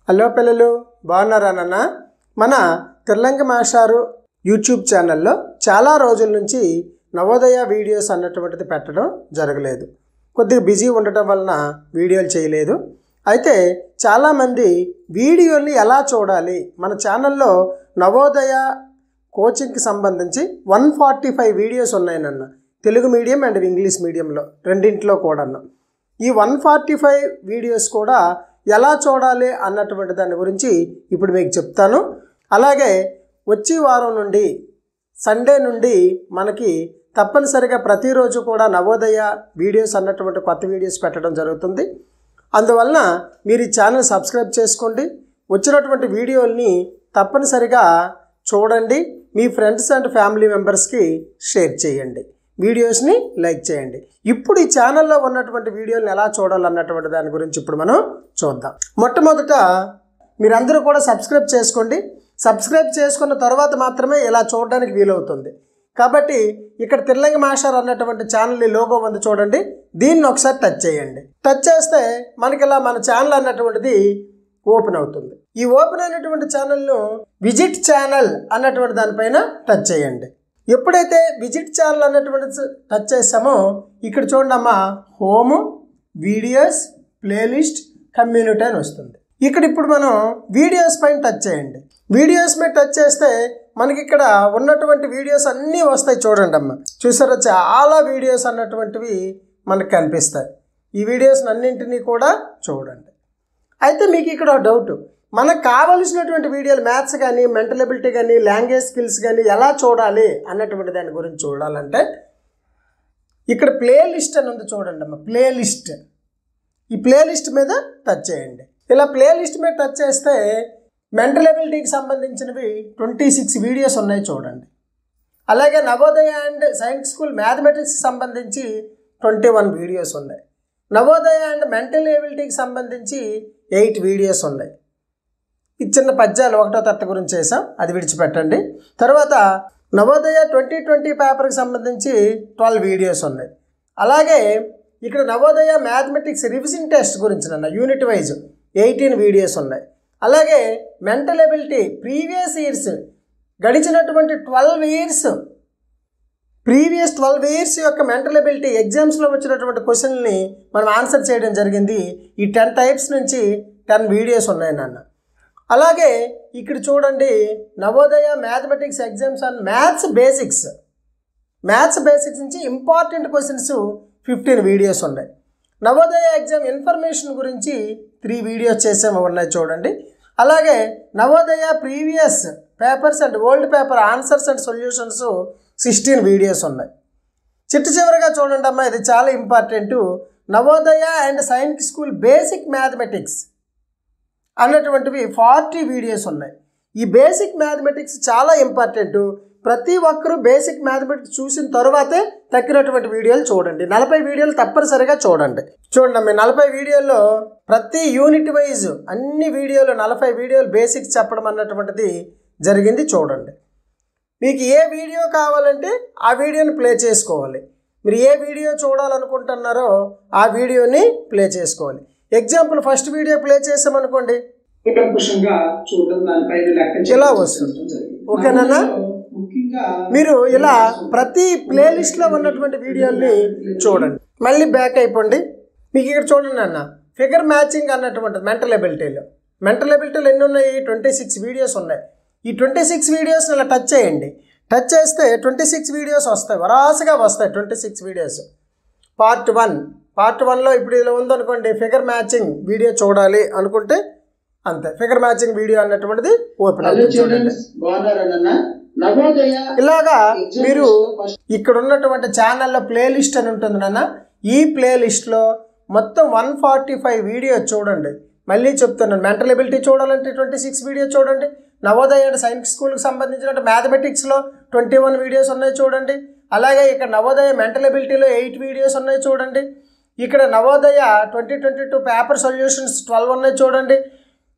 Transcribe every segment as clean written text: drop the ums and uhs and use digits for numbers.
Hello పిల్లలు, బాగున్నారా నాన్న? మన తిర్లంక మాస్టారు యూట్యూబ్ ఛానల్లో చాలా రోజుల నుంచి నవోదయ వీడియోస్ అన్నటువంటిది పెట్టడం జరగలేదు. కొద్దిగా బిజీ ఉండటం వలన వీడియోలు చేయలేదు. అయితే చాలామంది వీడియోని ఎలా చూడాలి, మన ఛానల్లో నవోదయ కోచింగ్కి సంబంధించి 145 వీడియోస్ ఉన్నాయి నాన్న. తెలుగు మీడియం అండ్ ఇంగ్లీష్ మీడియంలో రెండింటిలో కూడా. ఈ 145 వీడియోస్ కూడా ఎలా చూడాలి అన్నటువంటి దాని గురించి ఇప్పుడు మీకు చెప్తాను. అలాగే వచ్చే వారం నుండి సండే నుండి మనకి తప్పనిసరిగా ప్రతిరోజు కూడా నవోదయ వీడియోస్ అన్నటువంటి కొత్త వీడియోస్ పెట్టడం జరుగుతుంది. అందువలన మీరు ఈ ఛానల్ సబ్స్క్రైబ్ చేసుకోండి. వచ్చినటువంటి వీడియోల్ని తప్పనిసరిగా చూడండి. మీ ఫ్రెండ్స్ అండ్ ఫ్యామిలీ మెంబర్స్కి షేర్ చేయండి. వీడియోస్ని లైక్ చేయండి. ఇప్పుడు ఈ ఛానల్లో ఉన్నటువంటి వీడియోలను ఎలా చూడాలన్నటువంటి దాని గురించి ఇప్పుడు మనం చూద్దాం. మొట్టమొదట మీరందరూ కూడా సబ్స్క్రైబ్ చేసుకోండి. సబ్స్క్రైబ్ చేసుకున్న తర్వాత మాత్రమే ఇలా చూడడానికి వీలవుతుంది. కాబట్టి ఇక్కడ తిర్లంక మాస్టర్ అన్నటువంటి ఛానల్ లోగో ఉంది చూడండి, దీన్ని ఒకసారి టచ్ చేయండి. టచ్ చేస్తే మనకి ఇలా మన ఛానల్ అన్నటువంటిది ఓపెన్ అవుతుంది. ఈ ఓపెన్ అయినటువంటి ఛానల్ను విజిట్ ఛానల్ అన్నటువంటి దానిపైన టచ్ చేయండి. ఎప్పుడైతే విజిట్ ఛానల్ అన్నటువంటి టచ్ చేస్తామో ఇక్కడ చూడండి అమ్మా, హోమ్, వీడియోస్, ప్లేలిస్ట్, కమ్యూనిటీ అని వస్తుంది. ఇక్కడ ఇప్పుడు మనం వీడియోస్ పైన టచ్ చేయండి. వీడియోస్ మీద టచ్ చేస్తే మనకి ఇక్కడ ఉన్నటువంటి వీడియోస్ అన్నీ వస్తాయి చూడండి అమ్మ. చూసారా, చాలా వీడియోస్ అన్నటువంటివి మనకు కనిపిస్తాయి. ఈ వీడియోస్ అన్నింటినీ కూడా చూడండి. అయితే మీకు ఇక్కడ డౌట్, మనకు కావలసినటువంటి వీడియోలు మ్యాథ్స్ కానీ, మెంటల్ ఎబిలిటీ కానీ, లాంగ్వేజ్ స్కిల్స్ కానీ ఎలా చూడాలి అన్నటువంటి దాని గురించి చూడాలంటే ఇక్కడ ప్లేలిస్ట్ అని ఉంది చూడండి అమ్మ, ప్లేలిస్ట్. ఈ ప్లేలిస్ట్ మీద టచ్ చేయండి. ఇలా ప్లేలిస్ట్ మీద టచ్ చేస్తే మెంటల్ ఎబిలిటీకి సంబంధించినవి 26 వీడియోస్ ఉన్నాయి చూడండి. అలాగే నవోదయ అండ్ సైన్స్ స్కూల్ మ్యాథమెటిక్స్కి సంబంధించి 21 వీడియోస్ ఉన్నాయి. నవోదయ అండ్ మెంటల్ ఎబిలిటీకి సంబంధించి 8 వీడియోస్ ఉన్నాయి. ఈ చిన్న పద్యాలు 1వ తరగతి గురించి చేసాం, అది విడిచిపెట్టండి. తర్వాత నవోదయ 2020 పేపర్కి సంబంధించి 12 వీడియోస్ ఉన్నాయి. అలాగే ఇక్కడ నవోదయ మ్యాథమెటిక్స్ రివిజన్ టెస్ట్ గురించి యూనిట్ వైజ్ 18 వీడియోస్ ఉన్నాయి. అలాగే మెంటల్ ఎబిలిటీ ప్రీవియస్ ఇయర్స్ గడిచినటువంటి 12 ఇయర్స్ యొక్క మెంటల్ ఎబిలిటీ ఎగ్జామ్స్లో వచ్చినటువంటి క్వశ్చన్ని మనం ఆన్సర్ చేయడం జరిగింది. ఈ 10 టైప్స్ నుంచి 10 వీడియోస్ ఉన్నాయి నాన్న. అలాగే ఇక్కడ చూడండి, Navodaya mathematics exams and maths basics నుంచి ఇంపార్టెంట్ క్వశ్చన్స్ 15 వీడియోస్ ఉన్నాయి. నవోదయ ఎగ్జామ్ ఇన్ఫర్మేషన్ గురించి 3 వీడియోస్ చేసాము ఉన్నాయి చూడండి. అలాగే Navodaya previous papers and old paper answers and solutions 16 videos ఉన్నాయి. చివరిగా చూడండి అమ్మా, ఇది చాలా important, Navodaya and science school basic mathematics అన్నటువంటివి 40 వీడియోస్ ఉన్నాయి. ఈ బేసిక్ మ్యాథమెటిక్స్ చాలా ఇంపార్టెంట్. ప్రతి ఒక్కరూ బేసిక్ మ్యాథమెటిక్స్ చూసిన తర్వాతే తక్కినటువంటి వీడియోలు చూడండి. 40 వీడియోలు తప్పనిసరిగా చూడండి. చూడండి, 40 వీడియోల్లో ప్రతి యూనిట్ వైజ్ అన్ని వీడియోలు 40 వీడియోలు బేసిక్స్ చెప్పడం అన్నటువంటిది జరిగింది చూడండి. మీకు ఏ వీడియో కావాలంటే ఆ వీడియోని ప్లే చేసుకోవాలి. మీరు ఏ వీడియో చూడాలనుకుంటున్నారో ఆ వీడియోని ప్లే చేసుకోవాలి. ఎగ్జాంపుల్ ఫస్ట్ వీడియో ప్లే చేసామనుకోండి, ఇలా వస్తుంది. ఓకేనా? మీరు ఇలా ప్రతి ప్లేలిస్ట్లో ఉన్నటువంటి వీడియోని చూడండి. మళ్ళీ బ్యాక్ అయిపోండి. మీకు ఇక్కడ చూడండి అన్న, ఫిగర్ మ్యాచింగ్ అన్నటువంటిది మెంటల్ ఎబిలిటీలో ఎన్ని ఉన్నాయి? 26 వీడియోస్ ఉన్నాయి. ఈ 26 వీడియోస్ని ఇలా టచ్ చేయండి. టచ్ చేస్తే 26 వీడియోస్ వస్తాయి, వరాసగా వస్తాయి 26 వీడియోస్. పార్ట్ 1లో ఇప్పుడు ఇలా ఉందనుకోండి, ఫిగర్ మ్యాచింగ్ వీడియో చూడాలి అనుకుంటే అంతే, ఫిగర్ మ్యాచింగ్ వీడియో అన్నటువంటిది ఓపెన్ అవుతుంది చూడండి. ఇలాగా మీరు ఇక్కడ ఉన్నటువంటి ఛానల్లో ప్లేలిస్ట్ అని ఉంటుంది నాన్న. ఈ ప్లేలిస్ట్లో మొత్తం 145 వీడియో చూడండి. మళ్ళీ చెప్తున్నాను, మెంటల్ ఎబిలిటీ చూడాలంటే 26 వీడియో చూడండి. నవోదయ అండ్ సైన్స్ స్కూల్కి సంబంధించిన మ్యాథమెటిక్స్లో 21 వీడియోస్ ఉన్నాయి చూడండి. అలాగే ఇక్కడ నవోదయ మెంటల్ ఎబిలిటీలో 8 వీడియోస్ ఉన్నాయి చూడండి. ఇక్కడ నవోదయ 2022 పేపర్ సొల్యూషన్స్ 12 ఉన్నాయి చూడండి.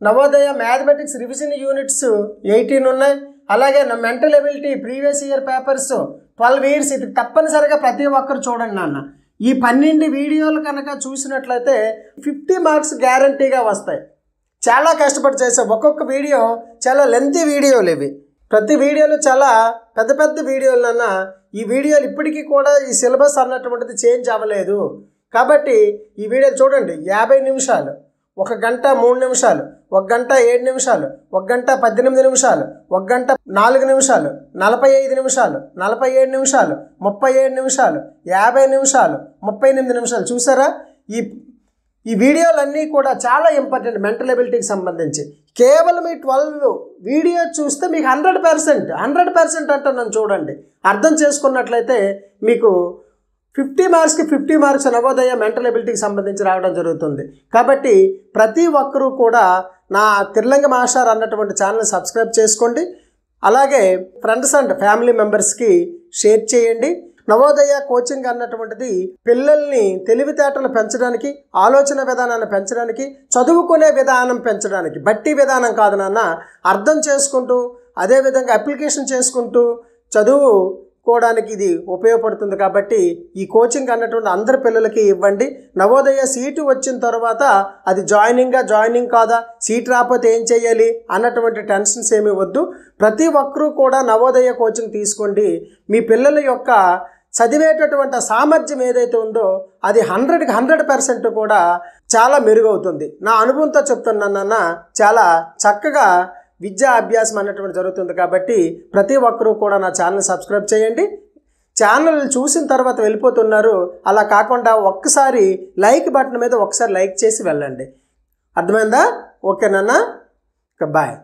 నవోదయ మ్యాథమెటిక్స్ రివిజన్ యూనిట్స్ 18 ఉన్నాయి. అలాగే mental ability previous year papers 12 years. ఇది తప్పనిసరిగా ప్రతి ఒక్కరు చూడండి నాన్న. ఈ 12 వీడియోలు కనుక చూసినట్లయితే 50 మార్క్స్ గ్యారంటీగా వస్తాయి. చాలా కష్టపడి చేసే ఒక్కొక్క వీడియో చాలా లెంతీ వీడియోలు ఇవి. ప్రతి వీడియోలు చాలా పెద్ద పెద్ద వీడియోలన్నా ఈ వీడియోలు ఇప్పటికీ కూడా ఈ సిలబస్ అన్నటువంటిది చేంజ్ అవ్వలేదు. కాబట్టి ఈ వీడియోలు చూడండి, 50 నిమిషాలు, 1 గంట 3 నిమిషాలు, 1 గంట 7 నిమిషాలు, 1 గంట 18 నిమిషాలు, 1 గంట 4 నిమిషాలు, 45 నిమిషాలు, 47 నిమిషాలు, 37 నిమిషాలు, 50 నిమిషాలు, 38 నిమిషాలు. చూసారా? ఈ వీడియోలన్నీ కూడా చాలా ఇంపార్టెంట్ మెంటల్ ఎబిలిటీకి సంబంధించి. కేవలం ఈ 12 వీడియో చూస్తే మీకు 100% అంటున్నాను చూడండి. అర్థం చేసుకున్నట్లయితే మీకు 50 మార్క్స్కి 50 మార్క్స్ నవోదయ మెంటల్ ఎబిలిటీకి సంబంధించి రావడం జరుగుతుంది. కాబట్టి ప్రతి ఒక్కరూ కూడా నా తిర్లంగ మాస్టర్ అన్నటువంటి ఛానల్ సబ్స్క్రైబ్ చేసుకోండి. అలాగే ఫ్రెండ్స్ అండ్ ఫ్యామిలీ మెంబర్స్కి షేర్ చేయండి. నవోదయ కోచింగ్ అన్నటువంటిది పిల్లల్ని తెలివితేటలు పెంచడానికి, ఆలోచన విధానాన్ని పెంచడానికి, చదువుకునే విధానం పెంచడానికి, బట్టి విధానం కాదు నాన్న, అర్థం చేసుకుంటూ అదేవిధంగా అప్లికేషన్ చేసుకుంటూ చదువుకోవడానికి ఇది ఉపయోగపడుతుంది. కాబట్టి ఈ కోచింగ్ అన్నటువంటి అందరి పిల్లలకి ఇవ్వండి. నవోదయ సీటు వచ్చిన తర్వాత అది జాయినింగ్ కాదా, సీట్ రాకపోతే ఏం చేయాలి అన్నటువంటి టెన్షన్స్ ఏమీ వద్దు. ప్రతి ఒక్కరూ కూడా నవోదయ కోచింగ్ తీసుకోండి. మీ పిల్లల యొక్క చదివేటటువంటి సామర్థ్యం ఏదైతే ఉందో అది 100% కూడా చాలా మెరుగవుతుంది. నా అనుభవంతో చెప్తున్నానన్నా, చాలా చక్కగా విద్యా అభ్యాసం అన్నటువంటి జరుగుతుంది. కాబట్టి ప్రతి ఒక్కరూ కూడా నా ఛానల్ సబ్స్క్రైబ్ చేయండి. ఛానల్ చూసిన తర్వాత వెళ్ళిపోతున్నారు, అలా కాకుండా ఒక్కసారి లైక్ బటన్ మీద ఒకసారి లైక్ చేసి వెళ్ళండి. అర్థమైందా? ఓకేనా? బాయ్.